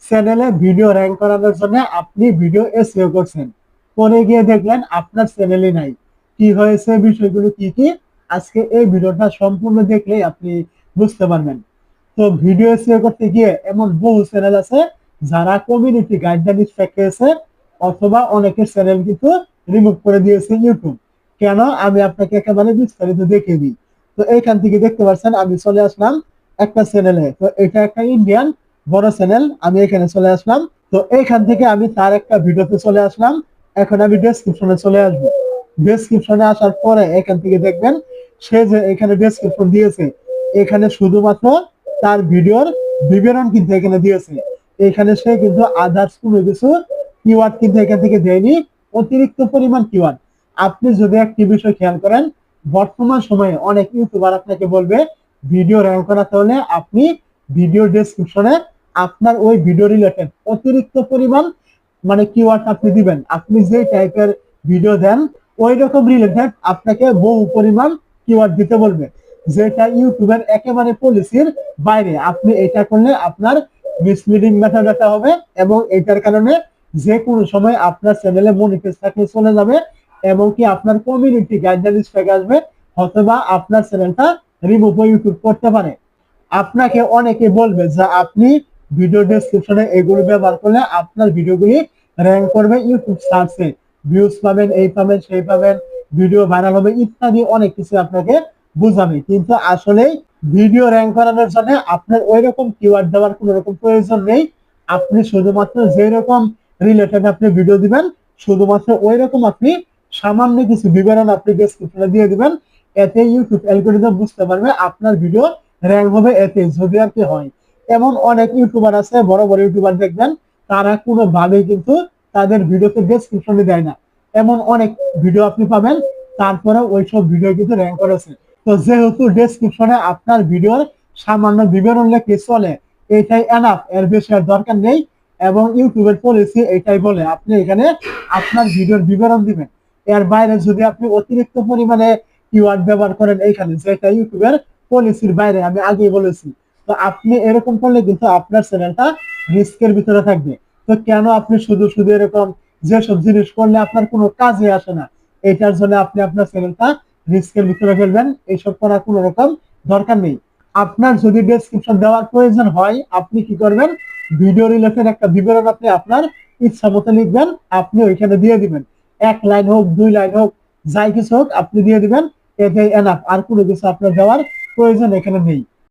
চ্যানেলে video rank করানোর জন্য আপনি ভিডিও এসইও করছেন, পরে গিয়ে দেখলেন আপনার চ্যানেলে নাই। কি হয়েছে, বিষয়গুলো কি কি, আজকে এই ভিডিওটা সম্পূর্ণ দেখলেই আপনি বুঝতে পারবেন। তো ভিডিও এসইও করতে গিয়ে এমন বহু চ্যানেল আছে যারা কমিউনিটি গাইডলাইন পেয়েছে, অথবা অনেকের চ্যানেল কিন্তু রিমুভ করে দিয়েছে ইউটিউব। কেন, আমি আপনাকে একেবারে বিস্তারিত দেখিয়ে দিই। তো এইখান থেকে দেখতে পাচ্ছেন আমি চলে আসলাম একটা চ্যানেলে। তো এটা একটা ইন্ডিয়ান বড় চ্যানেল, আমি এখানে চলে আসলাম। তো এইখান থেকে আমি তার একটা ভিডিওতে চলে আসলাম। এখন আমি ডেসক্রিপশনে চলে আসবো। ডেসক্রিপশনে আসার পরে এখান থেকে দেখবেন সে যে এখানে ডেসক্রিপশন দিয়েছে, এখানে শুধুমাত্র তার ভিডিওর বিবরণ কিন্তু এখানে দিয়েছে। এখানে সে কিন্তু আদার্স কোনো কিছু কিওয়ার্ড কিন্তু এখান থেকে দেয়নি, অতিরিক্ত পরিমাণ কিওয়ার্ড। আপনি যদি একটি বিষয় খেয়াল করেন, বর্তমান সময়ে অনেক ইউটিউবার আপনাকে বলবে ভিডিও র্যাঙ্ক করাতে হলে আপনি ভিডিও ডেসক্রিপশনে আপনার ওই ভিডিও রিলেটেড অতিরিক্ত পরিমাণ মানে কিওয়ার্ড আপনি দিবেন। আপনি যে টাইপের ভিডিও দেন ওই রকম রিলেটেড আপনাকে বহু পরিমাণ কিওয়ার্ড দিতে বলবে, যেটা ইউটিউবের একেবারে পলিসির বাইরে। আপনি এটা করলে আপনার মিসলিডিং মেথড হবে, এবং এটার কারণে যে কোনো সময় আপনার চ্যানেলে মনিটাইজ থাকলে চলে যাবে, এবং কি আপনার কমিউনিটি গাইডলাইন্স থেকে আসবে, অথবা আপনার চ্যানেলটা রিমুভ ইউটিউব করতে পারে। আপনাকে অনেকে বলবে যে আপনি ভিডিও ডেসক্রিপশনে এগুলো ব্যবহার করলে আপনার ভিডিওগুলি র্যাঙ্ক করবে ইউটিউব সার্চে, ভিউজ পাবেন, এই পাবেন, সেই পাবেন, ভিডিও ভাইরাল হবে, ইত্যাদি অনেক কিছু আপনাকে বুঝাবে। কিন্তু আসলে ভিডিও র্যাঙ্ক করানোর জন্য আপনার ওই রকম কিওয়ার্ড দেওয়ার কোনো রকম প্রয়োজন নেই। আপনি শুধুমাত্র যে রকম রিলেটেড আপনি ভিডিও দিবেন, শুধুমাত্র ওই রকম আপনি সামান্য কিছু বিবরণ আপনি ডেসক্রিপশনে দিয়ে দিবেন। এতে ইউটিউব অ্যালগরিদম বুঝতে পারবে আপনার ভিডিও র্যাঙ্ক হবে, এতে যদি আর কি হয়। এমন অনেক ইউটিউবার আছে, বড় বড় ইউটিউবার দেখবেন তারা কোনোভাবেই কিন্তু তাদের ভিডিওতে ডেসক্রিপশনে দেয় না। এমন অনেক ভিডিও আপনি পাবেন তারপরে ওইসব ভিডিও কিন্তু র্যাঙ্ক করেছে। তো যেহেতু ডেসক্রিপশনে আপনার ভিডিওর সামান্য বিবরণ লেখে চলে, এটাই এনাফ, এর বেশি আর দরকার নেই। এবং ইউটিউবের পলিসি এটাই বলে আপনি এখানে আপনার ভিডিওর বিবরণ দিবেন। এর বাইরে যদি আপনি অতিরিক্ত পরিমাণে কিওয়ার্ড ব্যবহার করেন এইখানে, যেটা ইউটিউবের পলিসির বাইরে, আমি আগেই বলেছি, তো আপনি এরকম করলে কিন্তু আপনার চ্যানেলটা রিস্কের ভিতরে থাকবে। তো কেন আপনি শুধু শুধু এরকম যেসব জিনিস করলে আপনার কোনো কাজে আসে না, এটার জন্য আপনি আপনার চ্যানেলটা রিস্কের ভিতরে ফেলবেন? এইসব করার কোনো রকম দরকার নেই। আপনার যদি ডেসক্রিপশন দেওয়ার প্রয়োজন হয়, আপনি কি করবেন, ভিডিও রিলেটেড একটা বিবরণ আপনি আপনার ইচ্ছা মতো লিখবেন, আপনি ওইখানে দিয়ে দিবেন। 1 লাইন হোক, 2 লাইন হোক, যাই কিছু হোক আপনি দিয়ে দিবেন, এটাই এনাফ। আর কোনো কিছু আপনার দেওয়ার প্রয়োজন এখানে নেই।